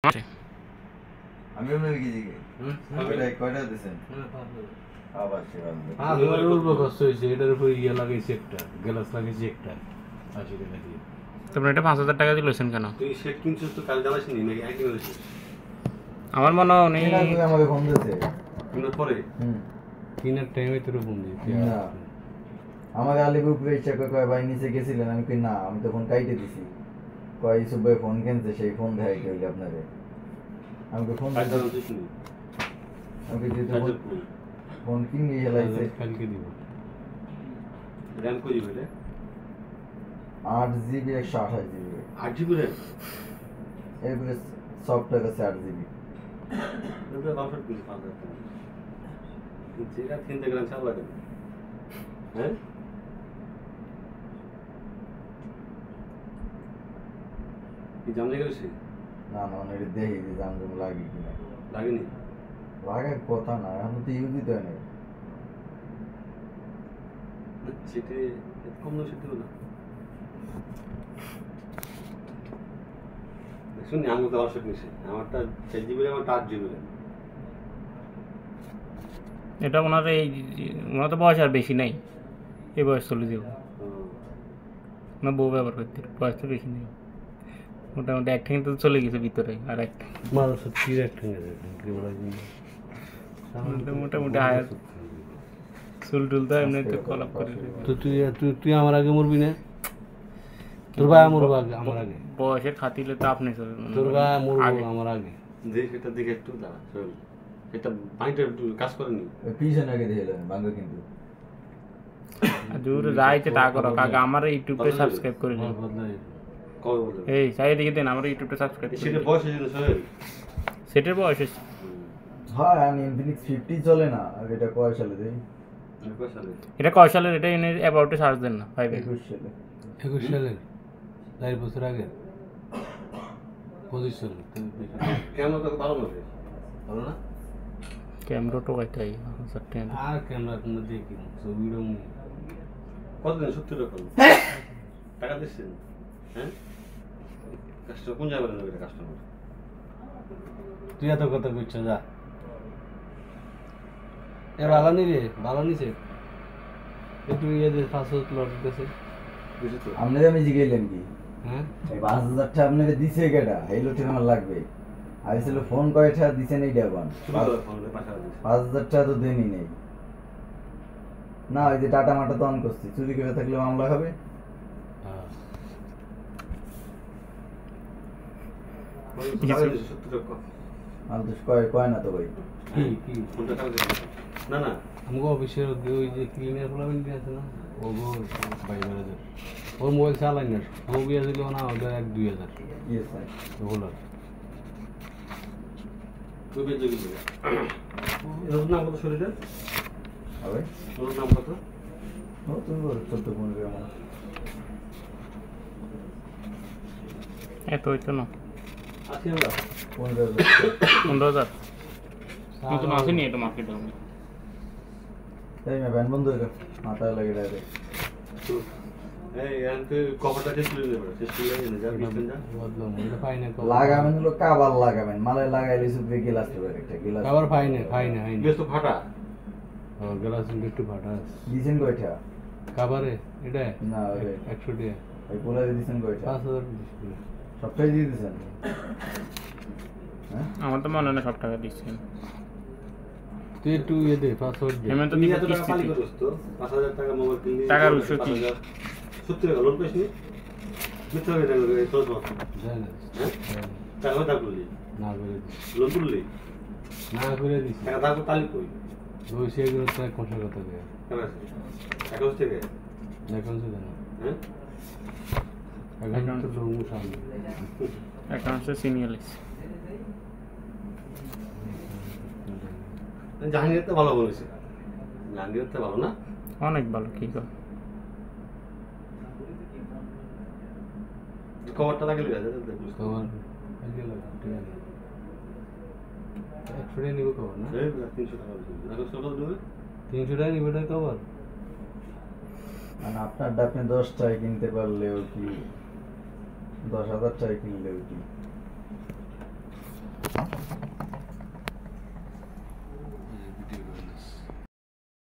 আমি আপনাকে কি জিজ্ঞে কয়টা দিচ্ছেন আবার সেবার এটার উপরে ইয়ে লাগাইছে একটা গ্লাস লাগাইছে একটা 80 টাকা দিয়ে। তোমরা এটা 5000 টাকা দিয়ে লইছেন কেন? তুই সেট কিনছিস তো কাল জানাসনি নাকি একই বলেছিস? আমার মনে হয় উনি আমাকে ফোন দিয়েছে কিনার পরে কিনার টাইমে তোর ফোন দিয়েছে। না আমাকে আলিপুর ইচ্ছা কয় ভাই নিচে গেছিলেন, আমি কই না আমি তো ফোন কাইটে দিছি। কয় ইসুফ ভাই ফোন কিনছে সেই ফোন দেখাই হইলে আপনারে আমি তো ফোন আমি যেহেতু ফোন কিনে হেলাইছে কালকে দিব র্যাম কই দিবে রে 8GB 128GB 8GB র্যাম এগুলো সফটওয়্যার আছে 8GB এটা বাফার কি ফাঁকা যেটা 3 গ্রাম চাল লাগে হ্যাঁ কি জানলে গেছে না না মানে দেখি যে জানজম লাগে কিনা লাগেনি লাগার কথা না এখন তো ইউজই তো নেই সেটা কম না সেটা না শুনি আমি তো অবশ্যই নিছি আমারটা 4GB আমারটা 8GB এটা ওনার ওনার তো বয়স আর বেশি নাই, এই বয়স চলে যাব না, বউ ব্যবহার করতে বয়স তো বেশি নেই, মোটামুটি এক ঠেঙে তো চলে গেছে ভিতরে আর এক মানুষ কি এক ঠেঙে মোটামুটি হায়ার চুল টুল তো এমনি কলাপ করে। তো তুই আমার আগে মরবি না? তোর ভাই মরবো আগে আমার আগে? বয়সের খাতিলে তো আপনি তোর ভাই মরবো আমার আগে। দেখ এটা দেখে একটু দাঁড়া শোন এটা পাইটা একটু কাজ করেনি পিছনে আগে দেখে বাংলা কিন্তু দূর যাইতে তা করো কাকা আমার ইউটিউবে সাবস্ক্রাইব করে দিন। কবে বলবো এই চাই দেখে দেন আমার ইউটিউবে সাবস্ক্রাইব করে সেটা বয়স হয়েছে স্যার সেটার বয়স হয়েছে। হ্যাঁ আমি ইনফিনিক্স 50 চলে না আর এটা কয় সালে দেই এটা কয় সালের? এটা এনে অ্যাবাউটে সার্চ দেন না 21 সালে 21 সালের 4 বছর আগে 25 সালে ক্যামেরা তো ভালো লাগে ভালো না ক্যামেরা তো কয়টাই সত্যি আর ক্যামেরা কোনো দেখি ছবিরও কতদিন 70 টাকা টাকা দিচ্ছেন হ্যাঁ কাস্টমার কোন যাবে না এটা কাস্টমার তুই এত কথা কইছ যা এ ভালো নি রে ভালো নিছে একটু ইয়ে দে 500 লট দিতেছে বুঝছো তো আপনাদের আমি জিগাইলাম কি হ্যাঁ এই 5000 টাকা আপনাদের দিছে কেডা এই লোটে আমার লাগবে আইছিল ফোন কয়টা দিছেন এই দেবান 5000 টাকা তো দেনই নেই না ওই যে টাটা মাটা তো অন করছি চুরি করে থাকলে মামলা হবে। হ্যাঁ আর তো কয় কয় না তো ভাই কি কোনটা টাকা দিবেন না না আমাকে অফিসের ওই যে ক্লিনার ফলাবেন কি আছে না ও গো ভাই ম্যানেজার ওর মোবাইল চালাই না ও বিয়া দিল না ওদের 1-2000 ইয়েস স্যার ওগুলো তুই বেজে গেলি এর নাম কত শরীরে হবে ওর নাম কত ও তুমি বলো 14-15 গ্রাম এত হইতো না আছে আমরা 15,000 নতুন আসেনি এটা মার্কেটে। তাই না ব্যান বন্ধ হয়ে গেল মাথায় লাগে ডাইরেক্ট এই আনকে কভারটা শেষ করে দেব শেষ করে এনে যা বিস্তান যা বদলাম এটা ফাইনা লাগাবেন হলো কাবার লাগাবেন মালে লাগাইলে শুধু গিলাস দেবে একটা গিলাস কভার ফাইনা বেশ তো ফাটা ও গ্লাস একটু ফাটা দিছেন কয়টা কভারে এটা না ওই 100 টাকা ওই পোলারে দিছেন কয়টা 5000 সবটাই দিয়ে দিছেন হ্যাঁ আমার তো মনে হয় না সব টাকা দিচ্ছেন। তুই একটু ইয়ে দে পাসওয়ার্ড দে পেমেন্ট তো তুই দিতে এত টাকা পালি করছ তো 5000 টাকা মোবাইল কিনলি টাকার উৎস কি? 70 টাকা লোন পেছনি মিথ্যা হয়ে গেল এই তোর জানা হ্যাঁ টাকা দাও করলি না করে লোন তুললি না করে দিছি টাকা দাও তালি কই ওই সেগুলো তো এক মাসের কথা দেয়া কেন আছে অ্যাকাউন্ট থেকে অ্যাকাউন্ট থেকে না হ্যাঁ অ্যাকাউন্ট তো রুম সামনে অ্যাকাউন্টে সিনিয়র জাহাঙ্গীরতে ভালো বলেছে জাহাঙ্গীরতে ভালো না অনেক ভালো কি কর কভারটা লাগিয়ে গেছে দেখুন কভার লাগিয়ে লাগে ঠিক আছে 100 টাকা নিব কভার না 300 টাকা লাগবে 300 টাকা নিব এটা কভার মানে আপনারটা আপনি 10 টাকায় কিনতে পারলেও কি 10,000 টাকায় কিনলেও কি